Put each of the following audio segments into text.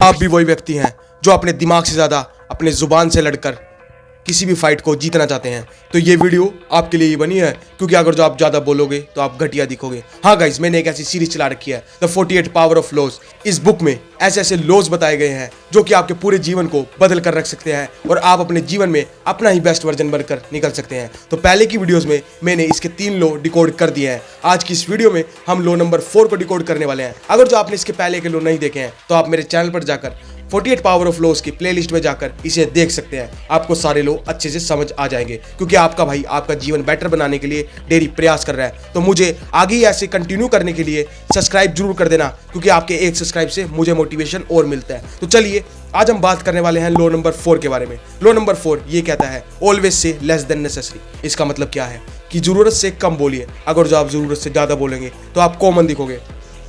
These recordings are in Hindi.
आप भी वही व्यक्ति हैं जो अपने दिमाग से ज़्यादा अपने ज़ुबान से लड़कर किसी भी फाइट को जीतना चाहते हैं, तो ये वीडियो आपके लिए ही बनी है, क्योंकि अगर जो आप ज़्यादा बोलोगे तो आप घटिया दिखोगे। हाँ गाइज, मैंने एक ऐसी सीरीज चला रखी है द 48 पावर ऑफ लॉज। इस बुक में ऐसे ऐसे लॉज बताए गए हैं जो कि आपके पूरे जीवन को बदल कर रख सकते हैं और आप अपने जीवन में अपना ही बेस्ट वर्जन बनकर निकल सकते हैं। तो पहले की वीडियोस में मैंने इसके 3 लॉ डिकोड कर दिए हैं। आज की इस वीडियो में हम लॉ नंबर 4 को डिकोड करने वाले हैं। अगर जो आपने इसके पहले के लॉ नहीं देखे हैं तो आप मेरे चैनल पर जाकर 48 पावर ऑफ लॉज की प्लेलिस्ट में जाकर इसे देख सकते हैं। आपको सारे लॉ अच्छे से समझ आ जाएंगे, क्योंकि आपका भाई आपका जीवन बेटर बनाने के लिए डेली प्रयास कर रहा है। तो मुझे आगे ही ऐसे कंटिन्यू करने के लिए सब्सक्राइब जरूर कर देना, क्योंकि आपके एक सब्सक्राइब से मुझे मोटिवेशन और मिलता है। तो चलिए आज हम बात करने वाले हैं लॉ नंबर 4 के बारे में। लॉ नंबर 4 ये कहता है always say less than necessary. इसका मतलब क्या है कि जरूरत से कम बोलिए। अगर जो आप जरूरत से ज्यादा बोलेंगे तो आप कॉमन दिखोगे।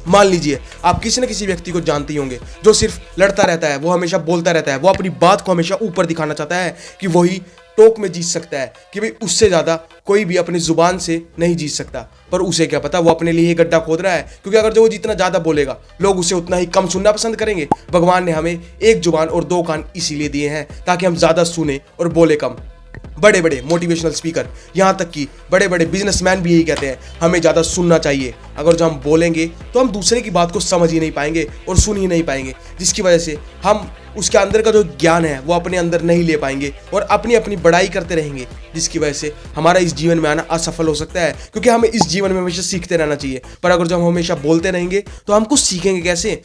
मान लीजिए आप किसी न किसी व्यक्ति को जानते ही होंगे जो सिर्फ लड़ता रहता है, वो हमेशा बोलता रहता है, वो अपनी बात को हमेशा ऊपर दिखाना चाहता है कि वही टोक में जीत सकता है, कि भाई उससे ज़्यादा कोई भी अपनी जुबान से नहीं जीत सकता। पर उसे क्या पता, वो अपने लिए ही गड्ढा खोद रहा है, क्योंकि अगर जो वो जितना ज़्यादा बोलेगा लोग उसे उतना ही कम सुनना पसंद करेंगे। भगवान ने हमें एक जुबान और 2 कान इसीलिए दिए हैं ताकि हम ज़्यादा सुने और बोले कम। बड़े बड़े मोटिवेशनल स्पीकर, यहाँ तक कि बड़े बड़े बिजनेसमैन भी यही कहते हैं, हमें ज़्यादा सुनना चाहिए। अगर जो हम बोलेंगे तो हम दूसरे की बात को समझ ही नहीं पाएंगे और सुन ही नहीं पाएंगे, जिसकी वजह से हम उसके अंदर का जो ज्ञान है वो अपने अंदर नहीं ले पाएंगे और अपनी अपनी बड़ाई करते रहेंगे, जिसकी वजह से हमारा इस जीवन में आना असफल हो सकता है। क्योंकि हमें इस जीवन में हमेशा सीखते रहना चाहिए, पर अगर जो हम हमेशा बोलते रहेंगे तो हम कुछ सीखेंगे कैसे?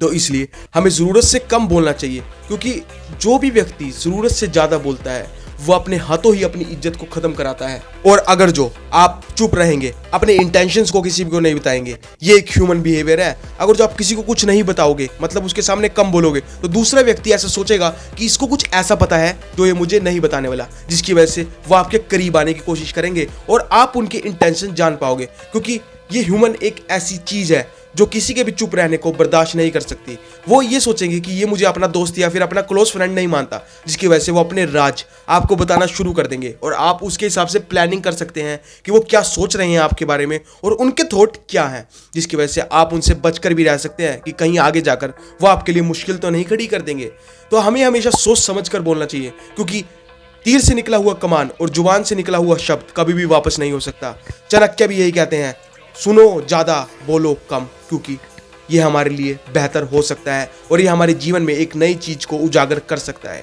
तो इसलिए हमें ज़रूरत से कम बोलना चाहिए, क्योंकि जो भी व्यक्ति ज़रूरत से ज़्यादा बोलता है वो अपने हाथों ही अपनी इज्जत को खत्म कराता है। और अगर जो आप चुप रहेंगे, अपने इंटेंशंस को किसी को नहीं बताएंगे, ये एक ह्यूमन बिहेवियर है। अगर जो आप किसी को कुछ नहीं बताओगे, मतलब उसके सामने कम बोलोगे, तो दूसरा व्यक्ति ऐसा सोचेगा कि इसको कुछ ऐसा पता है जो ये मुझे नहीं बताने वाला, जिसकी वजह से वो आपके करीब आने की कोशिश करेंगे और आप उनके इंटेंशन जान पाओगे। क्योंकि ये ह्यूमन एक ऐसी चीज़ है जो किसी के भी चुप रहने को बर्दाश्त नहीं कर सकती। वो ये सोचेंगे कि ये मुझे अपना दोस्त या फिर अपना क्लोज फ्रेंड नहीं मानता, जिसकी वजह से वो अपने राज आपको बताना शुरू कर देंगे और आप उसके हिसाब से प्लानिंग कर सकते हैं कि वो क्या सोच रहे हैं आपके बारे में और उनके थॉट क्या हैं, जिसकी वजह से आप उनसे बचकर भी रह सकते हैं कि कहीं आगे जाकर वो आपके लिए मुश्किल तो नहीं खड़ी कर देंगे। तो हमें हमेशा सोच समझ कर बोलना चाहिए, क्योंकि तीर से निकला हुआ कमान और जुबान से निकला हुआ शब्द कभी भी वापस नहीं हो सकता। चाणक्य भी यही कहते हैं, सुनो ज़्यादा बोलो कम, क्योंकि ये हमारे लिए बेहतर हो सकता है और ये हमारे जीवन में एक नई चीज़ को उजागर कर सकता है।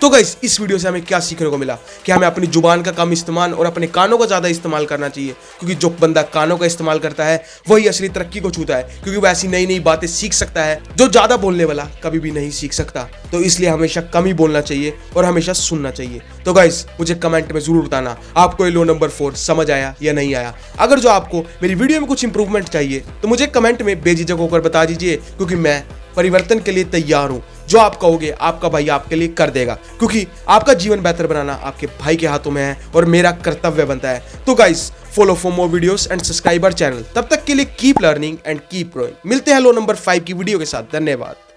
तो गाइस, इस वीडियो से हमें क्या सीखने को मिला कि हमें अपनी जुबान का कम इस्तेमाल और अपने कानों का ज़्यादा इस्तेमाल करना चाहिए, क्योंकि जो बंदा कानों का इस्तेमाल करता है वही असली तरक्की को छूता है, क्योंकि वो ऐसी नई नई बातें सीख सकता है जो ज़्यादा बोलने वाला कभी भी नहीं सीख सकता। तो इसलिए हमेशा कम ही बोलना चाहिए और हमेशा सुनना चाहिए। तो गाइस, मुझे कमेंट में जरूर बताना आपको ये लॉ नंबर 4 समझ आया या नहीं आया। अगर जो आपको मेरी वीडियो में कुछ इंप्रूवमेंट चाहिए तो मुझे कमेंट में बेझिझक होकर बता दीजिए, क्योंकि मैं परिवर्तन के लिए तैयार हूं। जो आप कहोगे आपका भाई आपके लिए कर देगा, क्योंकि आपका जीवन बेहतर बनाना आपके भाई के हाथों में है और मेरा कर्तव्य बनता है। तो guys, follow for more videos and subscribe our channel. तब तक के लिए keep learning and keep growing. मिलते हैं लॉ नंबर 5 की वीडियो के साथ। धन्यवाद।